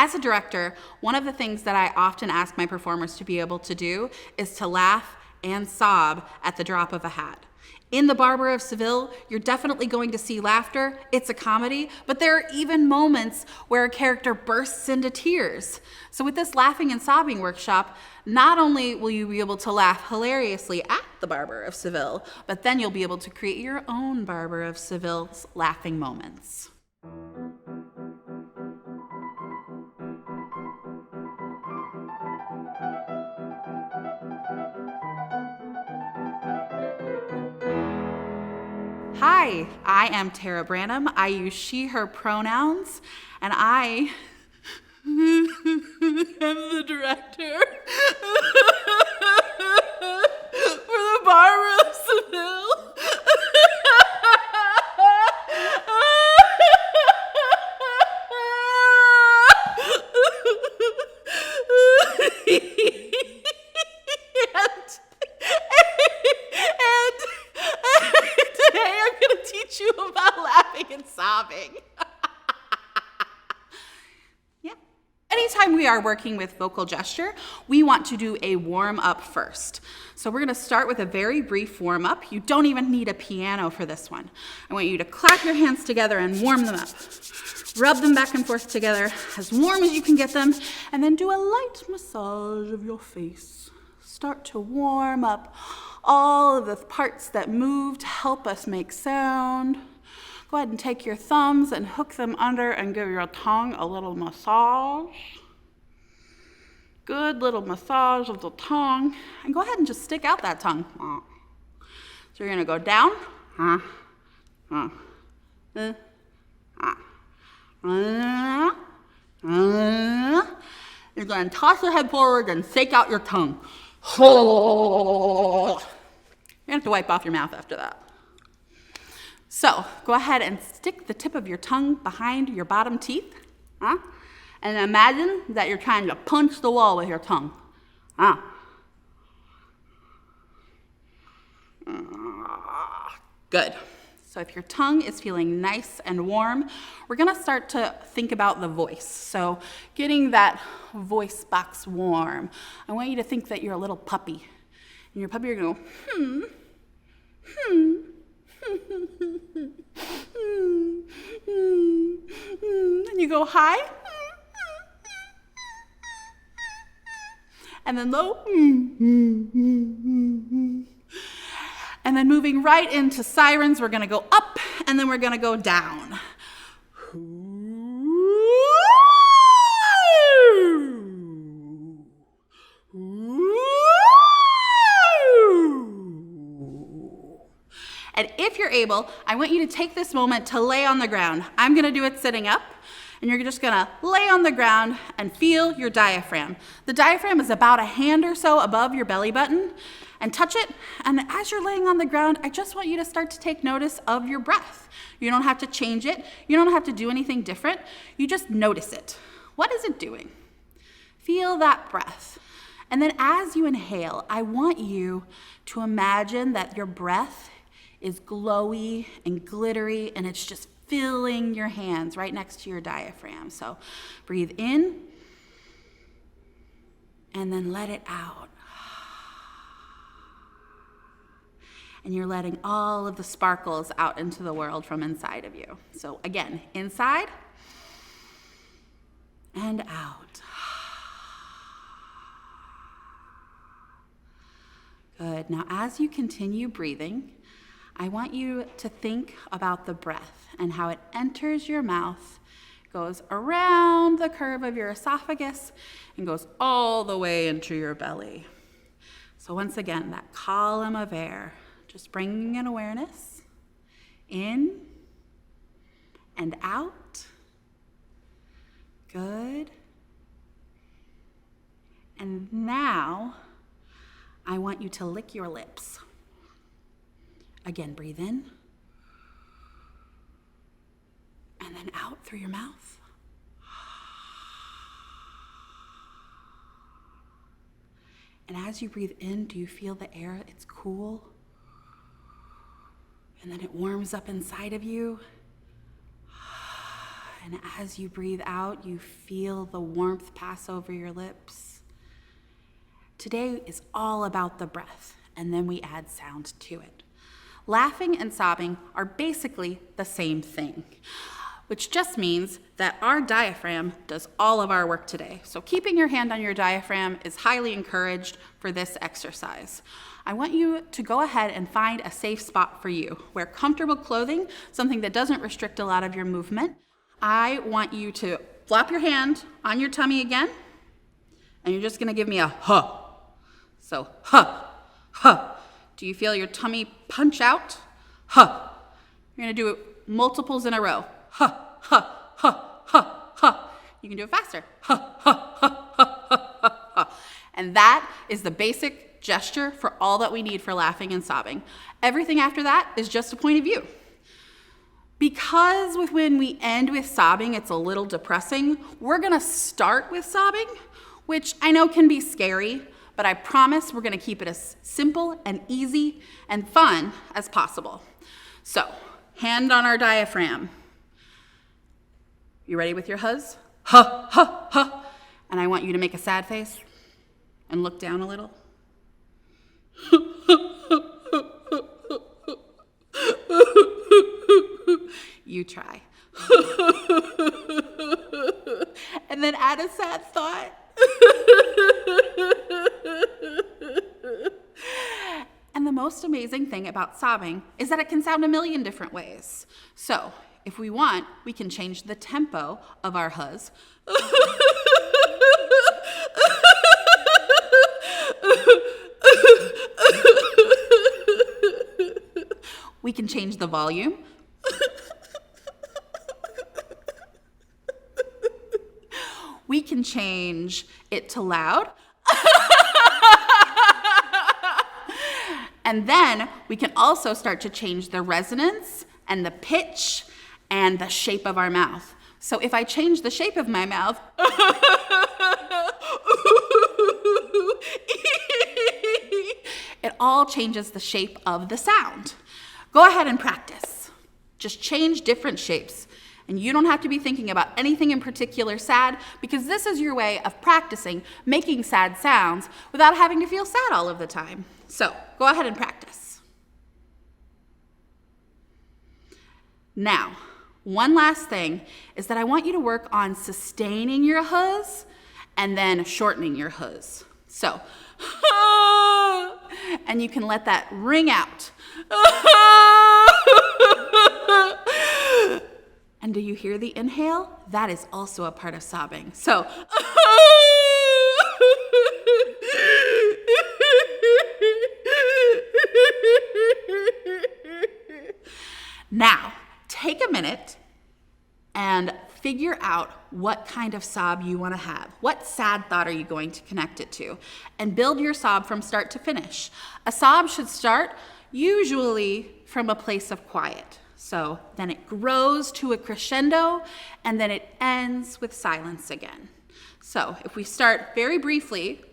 As a director, one of the things that I often ask my performers to be able to do is to laugh and sob at the drop of a hat. In The Barber of Seville, you're definitely going to see laughter. It's a comedy, but there are even moments where a character bursts into tears. So with this laughing and sobbing workshop, not only will you be able to laugh hilariously at The Barber of Seville, but then you'll be able to create your own Barber of Seville's laughing moments. Hi, I am Tara Branham. I use she, her pronouns, and I am the director for The Barber of Seville. You about laughing and sobbing. Yeah. Anytime we are working with vocal gesture, we want to do a warm-up first. So we're going to start with a very brief warm-up. You don't even need a piano for this one. I want you to clap your hands together and warm them up. Rub them back and forth together as warm as you can get them, and then do a light massage of your face. Start to warm up all of the parts that move to help us make sound. Go ahead and take your thumbs and hook them under and give your tongue a little massage. Good little massage of the tongue. And go ahead and just stick out that tongue. So you're going to go down. You're going to toss your head forward and shake out your tongue. You have to wipe off your mouth after that. So go ahead and stick the tip of your tongue behind your bottom teeth. And imagine that you're trying to punch the wall with your tongue. Good. So if your tongue is feeling nice and warm, we're going to start to think about the voice. So getting that voice box warm. I want you to think that you're a little puppy. And your puppy, you're going to go, and you go high, and then low, and then moving right into sirens, we're going to go up, and then we're going to go down. And if you're able, I want you to take this moment to lay on the ground. I'm going to do it sitting up, and you're just going to lay on the ground and feel your diaphragm. The diaphragm is about a hand or so above your belly button, and touch it. And as you're laying on the ground, I just want you to start to take notice of your breath. You don't have to change it. You don't have to do anything different. You just notice it. What is it doing? Feel that breath. And then as you inhale, I want you to imagine that your breath is glowy and glittery, and it's just filling your hands right next to your diaphragm. So breathe in, and then let it out. And you're letting all of the sparkles out into the world from inside of you. So again, inside and out. Good. Now, as you continue breathing, I want you to think about the breath and how it enters your mouth, goes around the curve of your esophagus, and goes all the way into your belly. So once again, that column of air, just bringing in awareness, in and out. Good. And now, I want you to lick your lips. Again, breathe in, and then out through your mouth. And as you breathe in, do you feel the air? It's cool. And then it warms up inside of you. And as you breathe out, you feel the warmth pass over your lips. Today is all about the breath, and then we add sound to it. Laughing and sobbing are basically the same thing, which just means that our diaphragm does all of our work today. So keeping your hand on your diaphragm is highly encouraged for this exercise. I want you to go ahead and find a safe spot for you. Wear comfortable clothing, something that doesn't restrict a lot of your movement. I want you to flop your hand on your tummy again, and you're just gonna give me a huh. So, huh, huh. Do you feel your tummy punch out? Huh. You're gonna do it multiples in a row. Huh, huh, huh, huh, huh. You can do it faster. Huh, huh, huh, huh, huh, huh, huh. And that is the basic gesture for all that we need for laughing and sobbing. Everything after that is just a point of view. Because when we end with sobbing, it's a little depressing, we're gonna start with sobbing, which I know can be scary, but I promise we're gonna keep it as simple and easy and fun as possible. So, hand on our diaphragm. You ready with your huzz? Huh, huh, huh. And I want you to make a sad face and look down a little. You try. And then add a sad thought. And the most amazing thing about sobbing is that it can sound a million different ways. So, if we want, we can change the tempo of our huzz. We can change the volume. We can change it to loud. And then we can also start to change the resonance and the pitch and the shape of our mouth. So if I change the shape of my mouth, it all changes the shape of the sound. Go ahead and practice. Just change different shapes. And you don't have to be thinking about anything in particular sad, because this is your way of practicing making sad sounds without having to feel sad all of the time. So go ahead and practice. Now, one last thing is that I want you to work on sustaining your huzz and then shortening your huzz. So, and you can let that ring out. And do you hear the inhale? That is also a part of sobbing. So, now, take a minute and figure out what kind of sob you want to have. What sad thought are you going to connect it to? And build your sob from start to finish. A sob should start usually from a place of quiet. So then it grows to a crescendo, and then it ends with silence again. So if we start very briefly,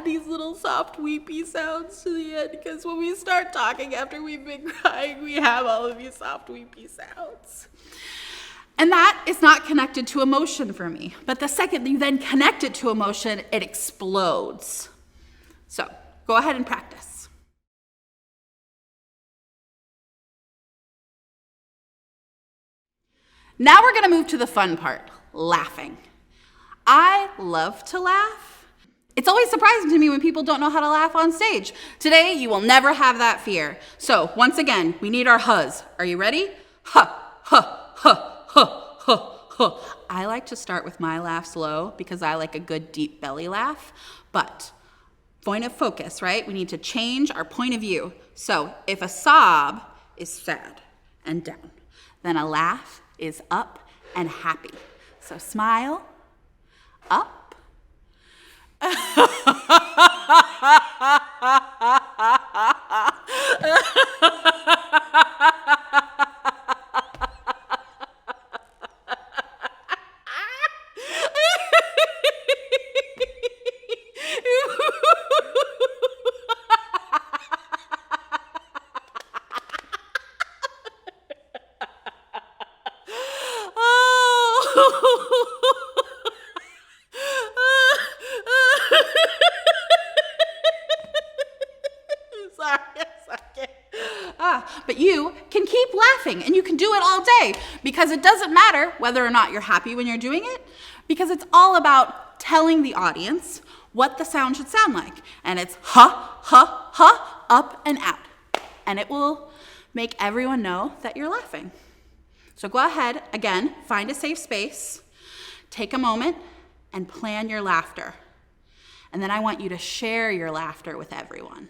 these little soft weepy sounds to the end, because when we start talking after we've been crying, we have all of these soft weepy sounds. And that is not connected to emotion for me. But the second you then connect it to emotion, it explodes. So go ahead and practice. Now we're going to move to the fun part, laughing. I love to laugh. It's always surprising to me when people don't know how to laugh on stage. Today, you will never have that fear. So, once again, we need our huzz. Are you ready? Ha, ha, ha, ha, ha, ha. I like to start with my laughs low because I like a good deep belly laugh. But, point of focus, right? We need to change our point of view. So, if a sob is sad and down, then a laugh is up and happy. So smile, up. But you can keep laughing and you can do it all day because it doesn't matter whether or not you're happy when you're doing it, because it's all about telling the audience what the sound should sound like. And it's ha, ha, ha, up and out. And it will make everyone know that you're laughing. So go ahead, again, find a safe space, take a moment and plan your laughter. And then I want you to share your laughter with everyone.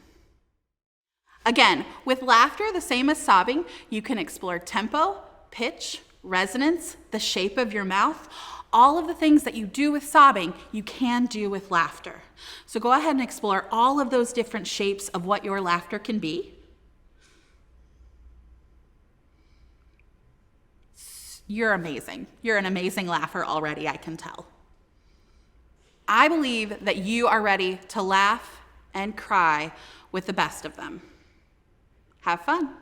Again, with laughter, the same as sobbing, you can explore tempo, pitch, resonance, the shape of your mouth. All of the things that you do with sobbing, you can do with laughter. So go ahead and explore all of those different shapes of what your laughter can be. You're amazing. You're an amazing laugher already, I can tell. I believe that you are ready to laugh and cry with the best of them. Have fun.